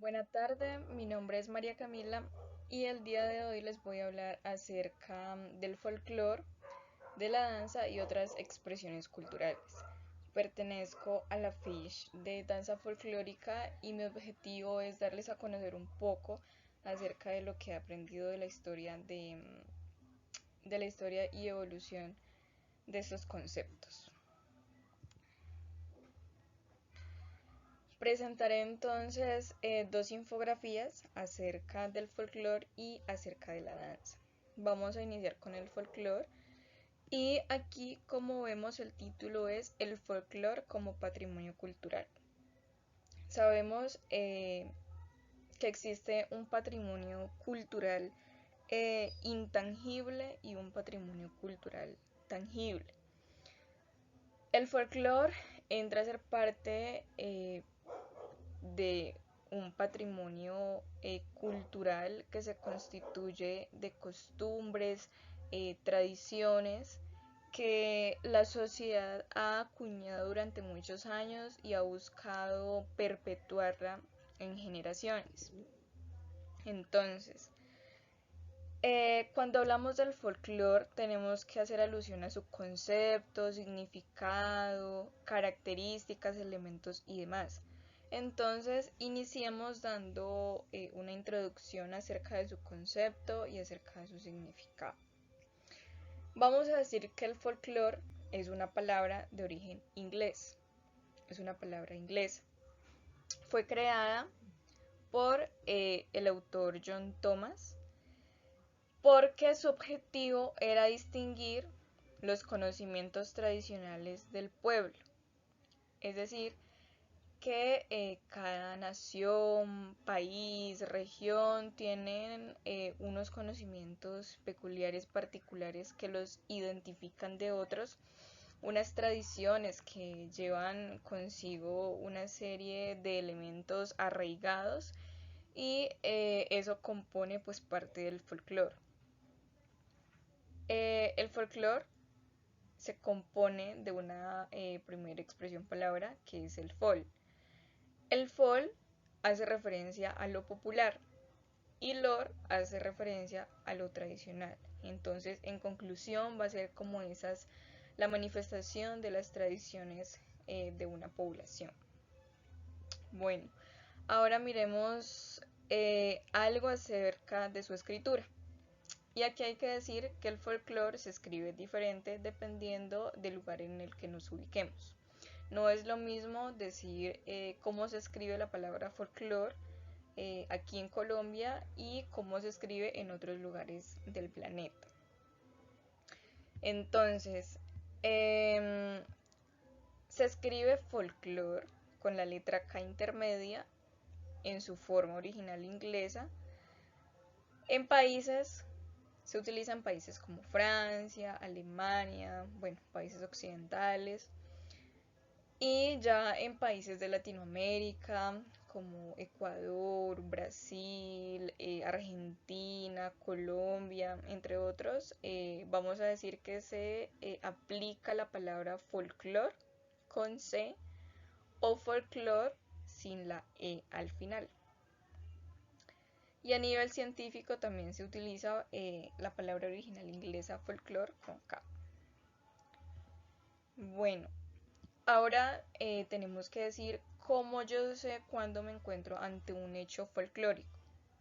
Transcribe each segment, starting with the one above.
Buenas tardes, mi nombre es María Camila y el día de hoy les voy a hablar acerca del folclore, de la danza y otras expresiones culturales. Pertenezco a la FISH de danza folclórica y mi objetivo es darles a conocer un poco acerca de lo que he aprendido de la historia de la historia y evolución de estos conceptos. Presentaré entonces dos infografías acerca del folclore y acerca de la danza. Vamos a iniciar con el folclore y aquí, como vemos, el título es El folclore como patrimonio cultural. Sabemos que existe un patrimonio cultural intangible y un patrimonio cultural tangible. El folclore entra a ser parte de un patrimonio cultural que se constituye de costumbres, tradiciones que la sociedad ha acuñado durante muchos años y ha buscado perpetuarla en generaciones. Entonces, cuando hablamos del folclore tenemos que hacer alusión a su concepto, significado, características, elementos y demás. Entonces, iniciamos dando una introducción acerca de su concepto y acerca de su significado. Vamos a decir que el folclore es una palabra de origen inglés. Es una palabra inglesa. Fue creada por el autor John Thomas porque su objetivo era distinguir los conocimientos tradicionales del pueblo. Es decir, que cada nación, país, región tienen unos conocimientos peculiares, particulares que los identifican de otros, unas tradiciones que llevan consigo una serie de elementos arraigados y eso compone pues parte del folclore. El folclore se compone de una primera expresión palabra que es el fol. El fol hace referencia a lo popular y lore hace referencia a lo tradicional. Entonces, en conclusión, va a ser como esas la manifestación de las tradiciones de una población. Bueno, ahora miremos algo acerca de su escritura. Y aquí hay que decir que el folclore se escribe diferente dependiendo del lugar en el que nos ubiquemos. No es lo mismo decir cómo se escribe la palabra folclore aquí en Colombia y cómo se escribe en otros lugares del planeta. Entonces, se escribe folclore con la letra K intermedia en su forma original inglesa. En países se utiliza en países como Francia, Alemania, bueno, países occidentales. Y ya en países de Latinoamérica como Ecuador, Brasil, Argentina, Colombia, entre otros, vamos a decir que se aplica la palabra folclore con C o folclore sin la E al final. Y a nivel científico también se utiliza la palabra original inglesa folklore con K. Bueno, ahora tenemos que decir cómo yo sé cuándo me encuentro ante un hecho folclórico.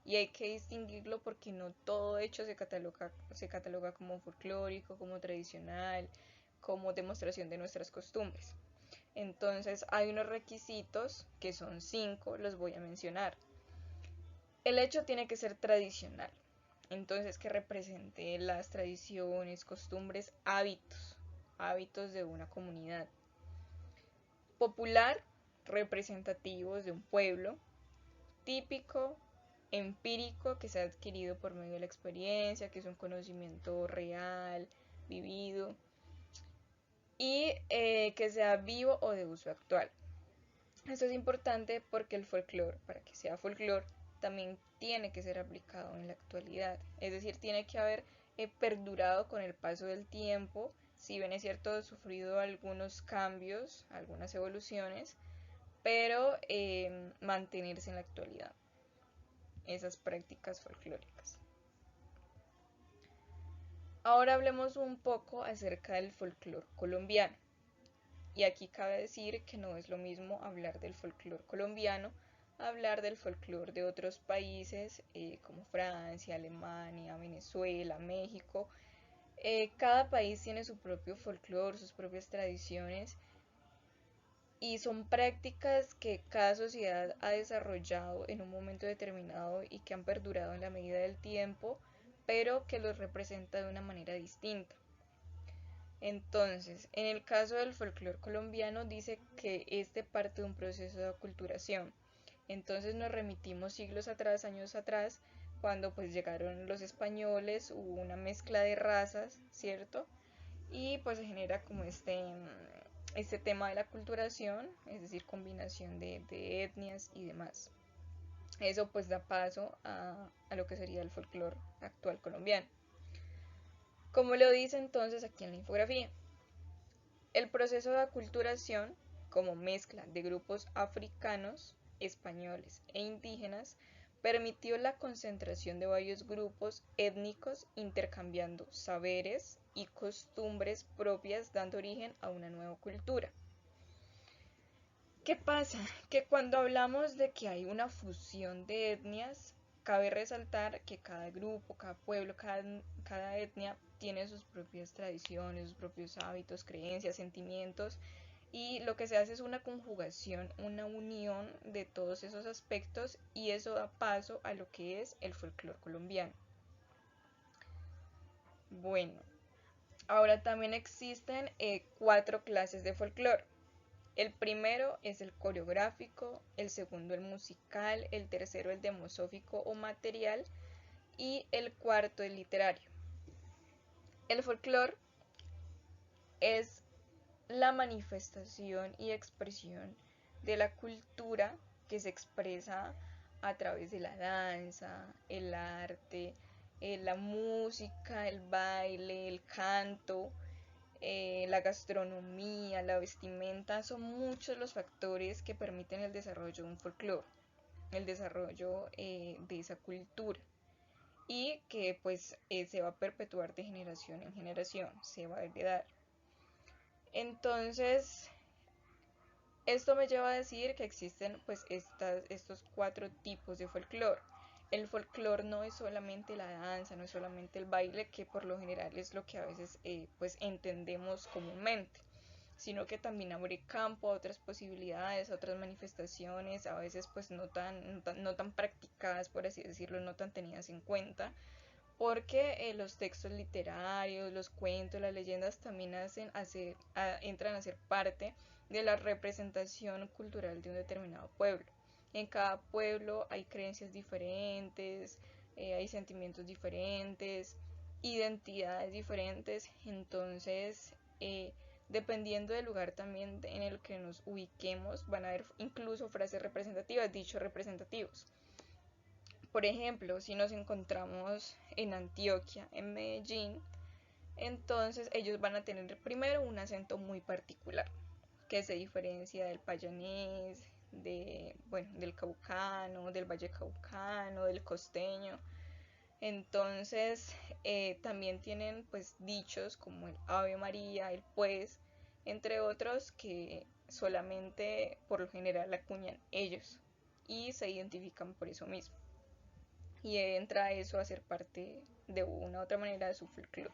Y hay que distinguirlo porque no todo hecho se cataloga como folclórico, como tradicional, como demostración de nuestras costumbres. Entonces hay unos requisitos que son 5, los voy a mencionar. El hecho tiene que ser tradicional, entonces que represente las tradiciones, costumbres, hábitos de una comunidad. Popular, representativos de un pueblo. Típico, empírico, que se ha adquirido por medio de la experiencia, que es un conocimiento real, vivido. Y que sea vivo o de uso actual. Esto es importante porque el folclore, para que sea folclore, también tiene que ser aplicado en la actualidad. Es decir, tiene que haber perdurado con el paso del tiempo. Si bien es cierto, ha sufrido algunos cambios, algunas evoluciones, pero mantenerse en la actualidad. esas prácticas folclóricas. Ahora hablemos un poco acerca del folclore colombiano. Y aquí cabe decir que no es lo mismo hablar del folclore colombiano, hablar del folclore de otros países como Francia, Alemania, Venezuela, México. Cada país tiene su propio folclore, sus propias tradiciones y son prácticas que cada sociedad ha desarrollado en un momento determinado y que han perdurado en la medida del tiempo, pero que los representa de una manera distinta. Entonces, en el caso del folclore colombiano dice que este parte de un proceso de aculturación. Entonces nos remitimos siglos atrás, años atrás, cuando pues llegaron los españoles, hubo una mezcla de razas, ¿cierto? Y pues se genera como este tema de la aculturación, es decir, combinación de etnias y demás. Eso pues da paso a lo que sería el folclore actual colombiano. Como lo dice entonces aquí en la infografía, el proceso de aculturación, como mezcla de grupos africanos, españoles e indígenas, permitió la concentración de varios grupos étnicos intercambiando saberes y costumbres propias, dando origen a una nueva cultura. ¿Qué pasa? Que cuando hablamos de que hay una fusión de etnias, cabe resaltar que cada grupo, cada pueblo, cada etnia tiene sus propias tradiciones, sus propios hábitos, creencias, sentimientos, y lo que se hace es una conjugación, una unión de todos esos aspectos, y eso da paso a lo que es el folclore colombiano. Bueno, ahora también existen 4 clases de folclore. El primero es el coreográfico, el segundo el musical, el tercero el demosófico o material y el cuarto el literario. El folclore es la manifestación y expresión de la cultura que se expresa a través de la danza, el arte, la música, el baile, el canto, la gastronomía, la vestimenta, son muchos los factores que permiten el desarrollo de un folclore, el desarrollo de esa cultura y que pues se va a perpetuar de generación en generación, se va a heredar. Entonces, esto me lleva a decir que existen pues estos 4 tipos de folclore. El folclore no es solamente la danza, no es solamente el baile, que por lo general es lo que a veces pues entendemos comúnmente, sino que también abre campo a otras posibilidades, a otras manifestaciones, a veces pues no tan practicadas, por así decirlo, no tan tenidas en cuenta, porque los textos literarios, los cuentos, las leyendas también entran a ser parte de la representación cultural de un determinado pueblo. En cada pueblo hay creencias diferentes, hay sentimientos diferentes, identidades diferentes, entonces dependiendo del lugar también en el que nos ubiquemos, van a haber incluso frases representativas, dichos representativos. Por ejemplo, si nos encontramos en Antioquia, en Medellín, entonces ellos van a tener primero un acento muy particular, que se diferencia del payanés, del caucano, del valle caucano, del costeño. Entonces, también tienen pues dichos como el Ave María, el pues, entre otros que solamente por lo general acuñan ellos y se identifican por eso mismo. Y entra eso a ser parte de una u otra manera de su folclore.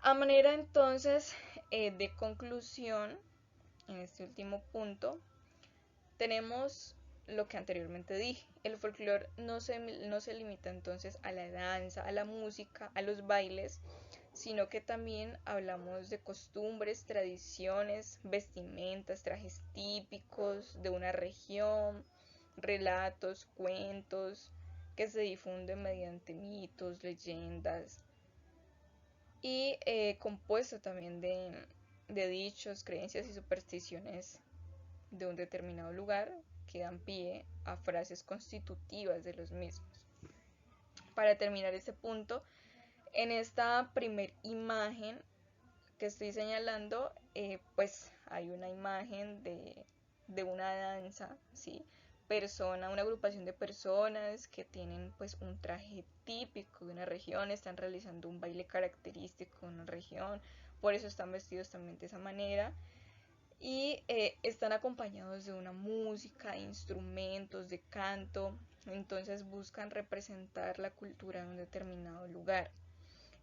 A manera entonces de conclusión, en este último punto, tenemos lo que anteriormente dije. El folclore no se limita entonces a la danza, a la música, a los bailes, sino que también hablamos de costumbres, tradiciones, vestimentas, trajes típicos de una región, relatos, cuentos que se difunden mediante mitos, leyendas y compuesto también de dichos, creencias y supersticiones de un determinado lugar que dan pie a frases constitutivas de los mismos. Para terminar este punto, en esta primer imagen que estoy señalando, pues hay una imagen de una danza, ¿sí? persona, una agrupación de personas que tienen pues un traje típico de una región, están realizando un baile característico de una región, por eso están vestidos también de esa manera y están acompañados de una música, instrumentos, de canto, entonces buscan representar la cultura de un determinado lugar.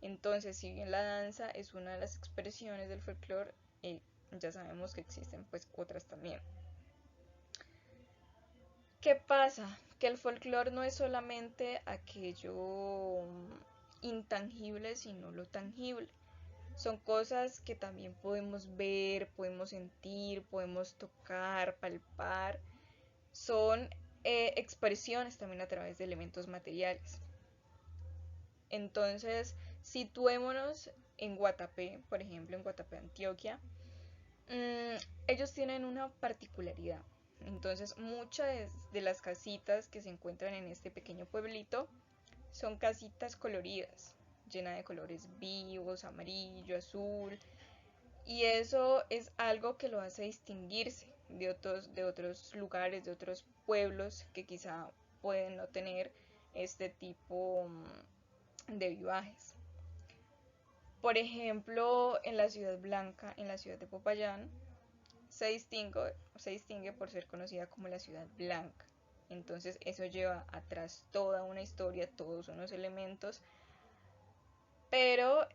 Entonces, si bien la danza es una de las expresiones del folclore, ya sabemos que existen pues otras también. ¿Qué pasa? Que el folclore no es solamente aquello intangible, sino lo tangible. Son cosas que también podemos ver, podemos sentir, podemos tocar, palpar. Son expresiones también a través de elementos materiales. Entonces, situémonos en Guatapé, por ejemplo, en Guatapé, Antioquia. Ellos tienen una particularidad. Entonces, muchas de las casitas que se encuentran en este pequeño pueblito son casitas coloridas, llenas de colores vivos, amarillo, azul, y eso es algo que lo hace distinguirse de otros lugares, de otros pueblos que quizá pueden no tener este tipo de vivajes. Por ejemplo, en la Ciudad Blanca, en la ciudad de Popayán, se distingue por ser conocida como la Ciudad Blanca. Entonces eso lleva atrás toda una historia, todos unos elementos, pero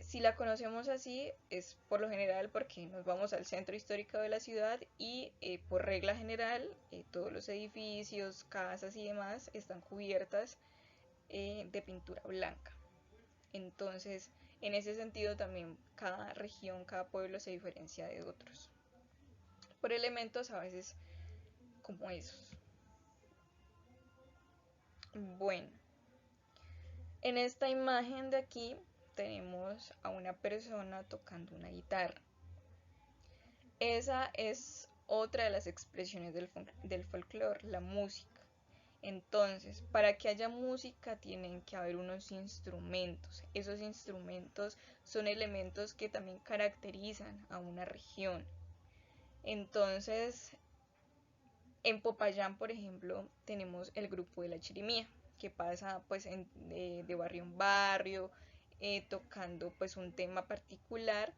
si la conocemos así es por lo general porque nos vamos al centro histórico de la ciudad y por regla general todos los edificios, casas y demás están cubiertas de pintura blanca. Entonces, en ese sentido también cada región, cada pueblo se diferencia de otros por elementos a veces como esos. Bueno, en esta imagen de aquí tenemos a una persona tocando una guitarra. Esa es otra de las expresiones del folclore, la música. Entonces, para que haya música tienen que haber unos instrumentos. Esos instrumentos son elementos que también caracterizan a una región. Entonces, en Popayán, por ejemplo, tenemos el grupo de la chirimía, que pasa pues de barrio en barrio, tocando pues un tema particular.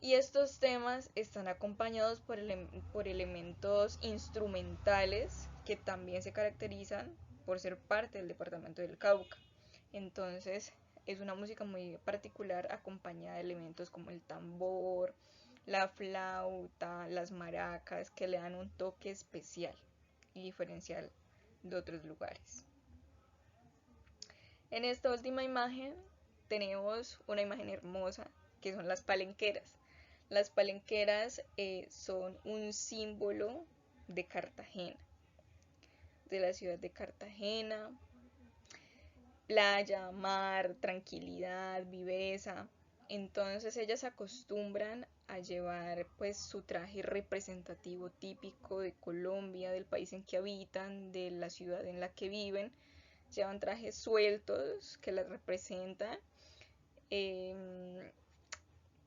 Y estos temas están acompañados por elementos instrumentales que también se caracterizan por ser parte del departamento del Cauca. Entonces es una música muy particular acompañada de elementos como el tambor, la flauta, las maracas, que le dan un toque especial y diferencial de otros lugares. En esta última imagen tenemos una imagen hermosa que son las palenqueras. Las palenqueras son un símbolo de Cartagena, de la ciudad de Cartagena. Playa, mar, tranquilidad, viveza. Entonces ellas acostumbran a llevar pues su traje representativo típico de Colombia, del país en que habitan, de la ciudad en la que viven. Llevan trajes sueltos que las representan.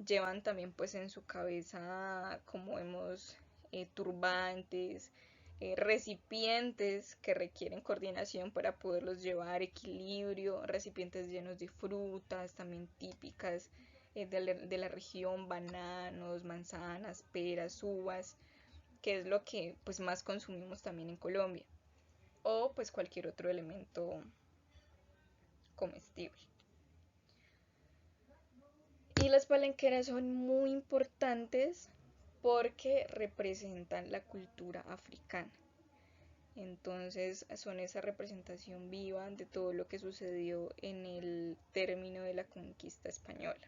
Llevan también pues en su cabeza, como vemos, turbantes, recipientes que requieren coordinación para poderlos llevar, equilibrio, recipientes llenos de frutas también típicas de la región, bananos, manzanas, peras, uvas, que es lo que pues más consumimos también en Colombia, o pues cualquier otro elemento comestible. Y las palenqueras son muy importantes porque representan la cultura africana. Entonces son esa representación viva de todo lo que sucedió en el término de la conquista española.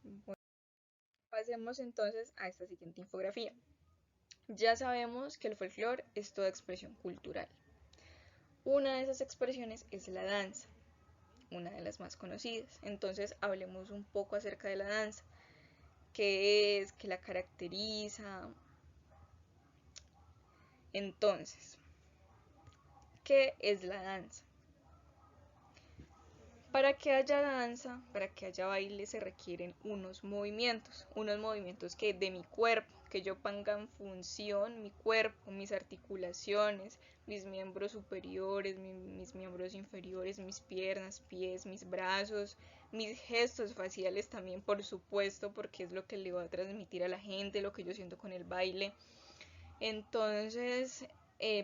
Bueno, pasemos entonces a esta siguiente infografía. Ya sabemos que el folclore es toda expresión cultural. Una de esas expresiones es la danza, una de las más conocidas. Entonces hablemos un poco acerca de la danza. ¿Qué es? ¿Qué la caracteriza? Entonces, ¿qué es la danza? Para que haya danza, para que haya baile se requieren unos movimientos que de mi cuerpo, que yo ponga en función mi cuerpo, mis articulaciones, mis miembros superiores, mis miembros inferiores, mis piernas, pies, mis brazos, mis gestos faciales también, por supuesto, porque es lo que le va a transmitir a la gente, lo que yo siento con el baile. Entonces,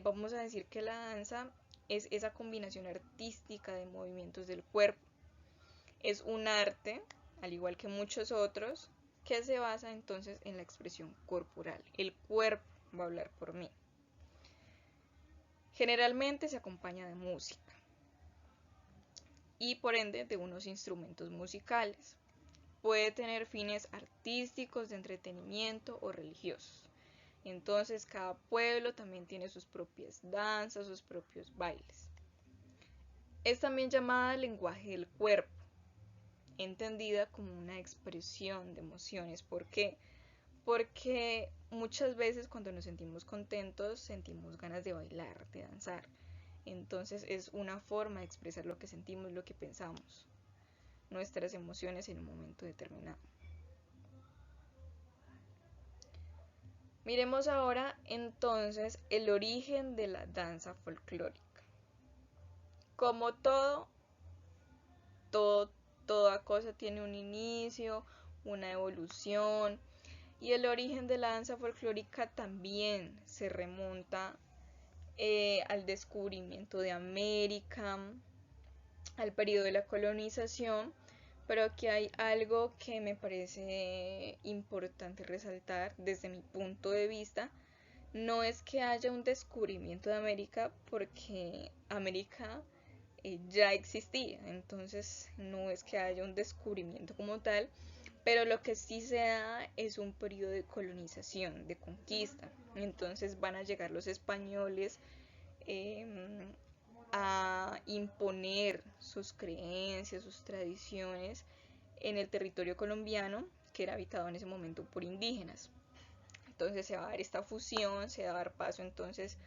vamos a decir que la danza es esa combinación artística de movimientos del cuerpo. Es un arte, al igual que muchos otros, que se basa entonces en la expresión corporal. El cuerpo va a hablar por mí. Generalmente se acompaña de música y por ende de unos instrumentos musicales. Puede tener fines artísticos, de entretenimiento o religiosos. Entonces cada pueblo también tiene sus propias danzas, sus propios bailes. Es también llamada lenguaje del cuerpo, entendida como una expresión de emociones. ¿Por qué? Porque muchas veces cuando nos sentimos contentos sentimos ganas de bailar, de danzar. Entonces es una forma de expresar lo que sentimos, lo que pensamos, nuestras emociones en un momento determinado. Miremos ahora entonces el origen de la danza folclórica. Como toda cosa tiene un inicio, una evolución, y el origen de la danza folclórica también se remonta al descubrimiento de América, al periodo de la colonización, pero aquí hay algo que me parece importante resaltar desde mi punto de vista. No es que haya un descubrimiento de América, porque América ya existía, entonces no es que haya un descubrimiento como tal, pero lo que sí se da es un periodo de colonización, de conquista. Entonces van a llegar los españoles eh, a imponer sus creencias, sus tradiciones en el territorio colombiano, que era habitado en ese momento por indígenas. Entonces se va a dar esta fusión, se va a dar paso entonces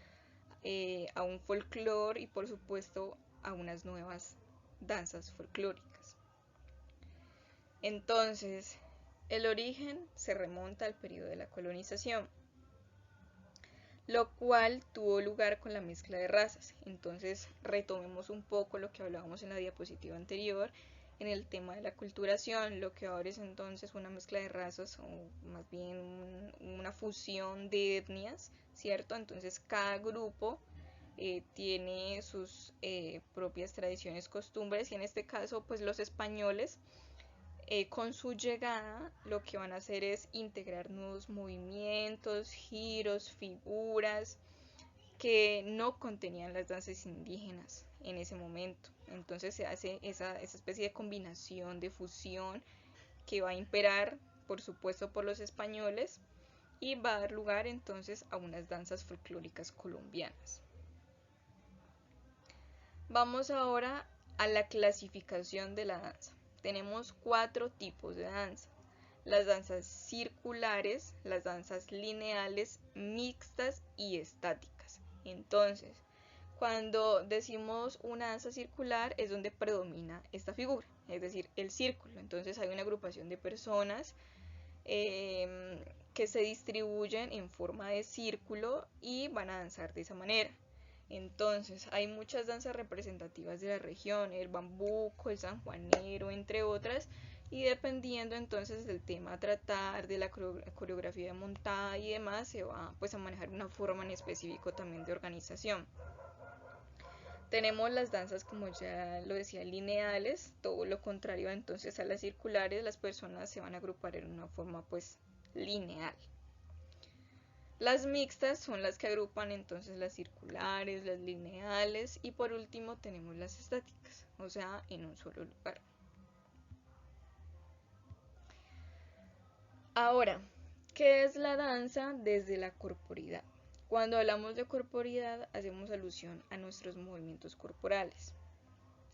a un folclore y por supuesto a unas nuevas danzas folclóricas. Entonces, el origen se remonta al periodo de la colonización, lo cual tuvo lugar con la mezcla de razas. Entonces, retomemos un poco lo que hablábamos en la diapositiva anterior en el tema de la aculturación. Lo que ahora es entonces una mezcla de razas, o más bien una fusión de etnias, ¿cierto? Entonces, cada grupo tiene sus propias tradiciones, costumbres, y en este caso, pues los españoles con su llegada lo que van a hacer es integrar nuevos movimientos, giros, figuras que no contenían las danzas indígenas en ese momento. Entonces se hace esa especie de combinación, de fusión, que va a imperar, por supuesto, por los españoles, y va a dar lugar entonces a unas danzas folclóricas colombianas. Vamos ahora a la clasificación de la danza. Tenemos 4 tipos de danza: las danzas circulares, las danzas lineales, mixtas y estáticas. Entonces, cuando decimos una danza circular es donde predomina esta figura, es decir, el círculo. Entonces hay una agrupación de personas que se distribuyen en forma de círculo y van a danzar de esa manera. Entonces, hay muchas danzas representativas de la región, el bambuco, el sanjuanero, entre otras, y dependiendo entonces del tema a tratar, de la coreografía montada y demás, se va pues a manejar una forma en específico también de organización. Tenemos las danzas, como ya lo decía, lineales, todo lo contrario entonces a las circulares. Las personas se van a agrupar en una forma pues lineal. Las mixtas son las que agrupan entonces las circulares, las lineales, y por último tenemos las estáticas, o sea, en un solo lugar. Ahora, ¿qué es la danza desde la corporidad? Cuando hablamos de corporidad hacemos alusión a nuestros movimientos corporales,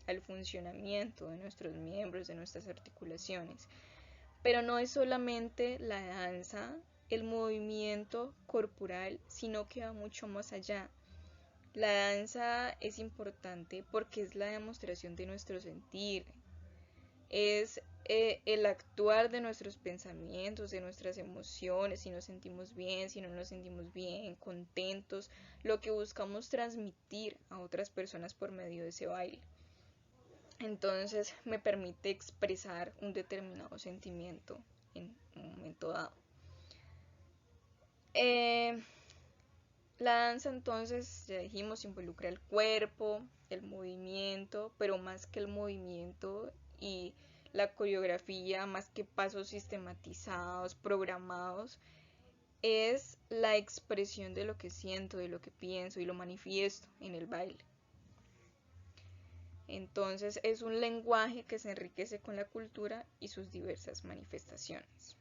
al funcionamiento de nuestros miembros, de nuestras articulaciones. Pero no es solamente la danza, el movimiento corporal, sino que va mucho más allá. La danza es importante porque es la demostración de nuestro sentir, es el actuar de nuestros pensamientos, de nuestras emociones, si nos sentimos bien, si no nos sentimos bien, contentos, lo que buscamos transmitir a otras personas por medio de ese baile. Entonces me permite expresar un determinado sentimiento en un momento dado. La danza entonces, ya dijimos, involucra el cuerpo, el movimiento, pero más que el movimiento y la coreografía, más que pasos sistematizados, programados, es la expresión de lo que siento, de lo que pienso y lo manifiesto en el baile. Entonces es un lenguaje que se enriquece con la cultura y sus diversas manifestaciones.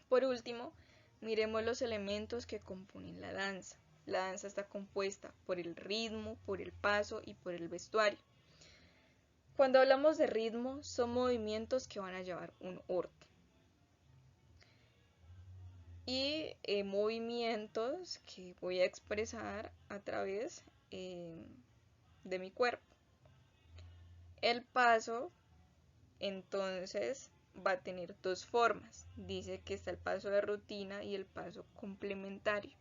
Por último, miremos los elementos que componen la danza. La danza está compuesta por el ritmo, por el paso y por el vestuario. Cuando hablamos de ritmo, son movimientos que van a llevar un orden. Y movimientos que voy a expresar a través de mi cuerpo. El paso, entonces, va a tener dos formas. Dice que está el paso de rutina y el paso complementario.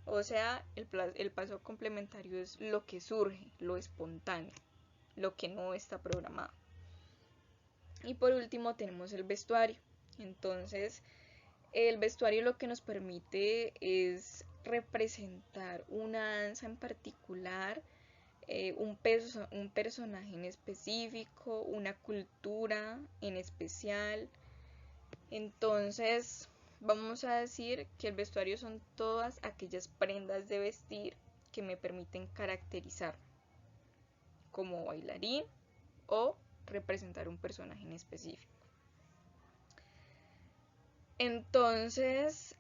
O sea, el paso complementario es lo que surge, lo espontáneo, lo que no está programado. Y por último tenemos el vestuario. Entonces, el vestuario lo que nos permite es representar una danza en particular, un personaje en específico, una cultura en especial. Entonces, vamos a decir que el vestuario son todas aquellas prendas de vestir que me permiten caracterizar como bailarín o representar un personaje en específico. Entonces,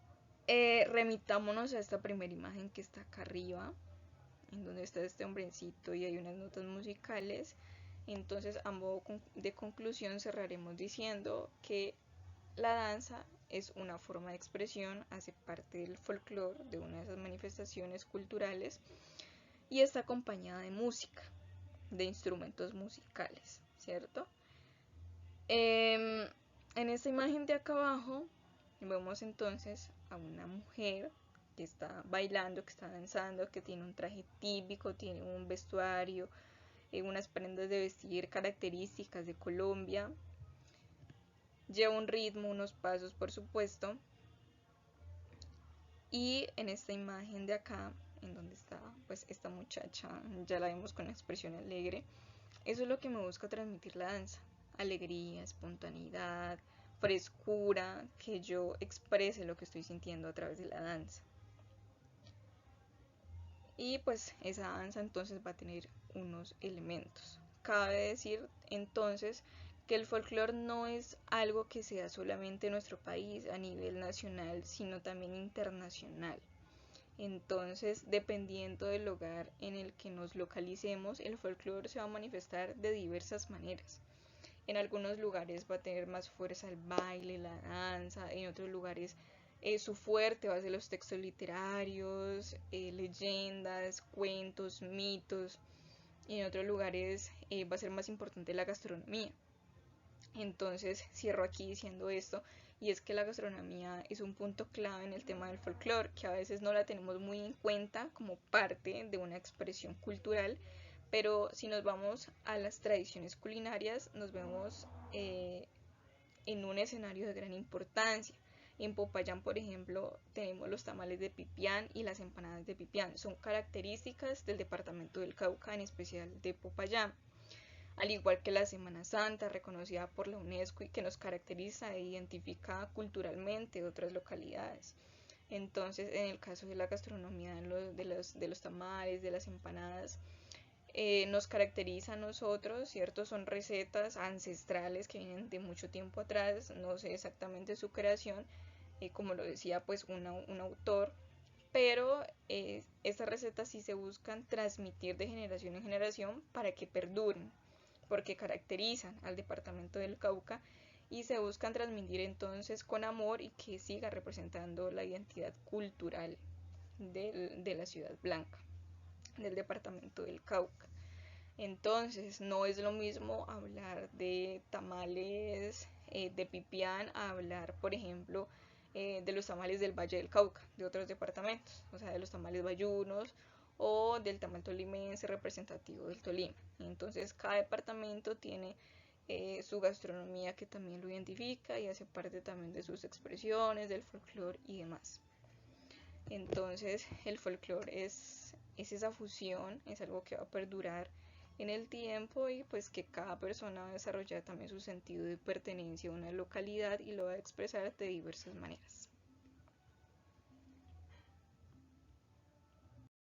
remitámonos a esta primera imagen que está acá arriba, en donde está este hombrecito y hay unas notas musicales. Entonces, a modo de conclusión, cerraremos diciendo que la danza es una forma de expresión, hace parte del folclore, de una de esas manifestaciones culturales, y está acompañada de música, de instrumentos musicales, ¿cierto? En esta imagen de acá abajo vemos entonces a una mujer que está bailando, que está danzando, que tiene un traje típico, tiene un vestuario, unas prendas de vestir características de Colombia. Lleva un ritmo, unos pasos, por supuesto. Y en esta imagen de acá, en donde está pues esta muchacha, ya la vemos con expresión alegre. Eso es lo que me busca transmitir la danza. Alegría, espontaneidad, frescura, que yo exprese lo que estoy sintiendo a través de la danza. Y pues esa danza entonces va a tener unos elementos. Cabe decir entonces que el folclore no es algo que sea solamente en nuestro país a nivel nacional, sino también internacional. Entonces, dependiendo del lugar en el que nos localicemos, el folclore se va a manifestar de diversas maneras. En algunos lugares va a tener más fuerza el baile, la danza, en otros lugares su fuerte va a ser los textos literarios, leyendas, cuentos, mitos, y en otros lugares va a ser más importante la gastronomía. Entonces cierro aquí diciendo esto, y es que la gastronomía es un punto clave en el tema del folclore, que a veces no la tenemos muy en cuenta como parte de una expresión cultural, pero si nos vamos a las tradiciones culinarias, nos vemos en un escenario de gran importancia. En Popayán, por ejemplo, tenemos los tamales de pipián y las empanadas de pipián. Son características del departamento del Cauca, en especial de Popayán. Al igual que la Semana Santa, reconocida por la UNESCO y que nos caracteriza e identifica culturalmente de otras localidades. Entonces, en el caso de la gastronomía de los tamales, de las empanadas, nos caracteriza a nosotros, ¿cierto? Son recetas ancestrales que vienen de mucho tiempo atrás, no sé exactamente su creación, como lo decía pues un autor, pero estas recetas sí se buscan transmitir de generación en generación para que perduren, porque caracterizan al departamento del Cauca y se buscan transmitir entonces con amor y que siga representando la identidad cultural de la ciudad blanca, del departamento del Cauca. Entonces, no es lo mismo hablar de tamales de pipián a hablar, por ejemplo, de los tamales del Valle del Cauca, de otros departamentos, o sea, de los tamales bayunos o del tamal tolimense representativo del Tolima. Entonces, cada departamento tiene su gastronomía que también lo identifica y hace parte también de sus expresiones, del folclore y demás. Entonces, el folclore es esa fusión, es algo que va a perdurar en el tiempo y pues que cada persona va a desarrollar también su sentido de pertenencia a una localidad y lo va a expresar de diversas maneras.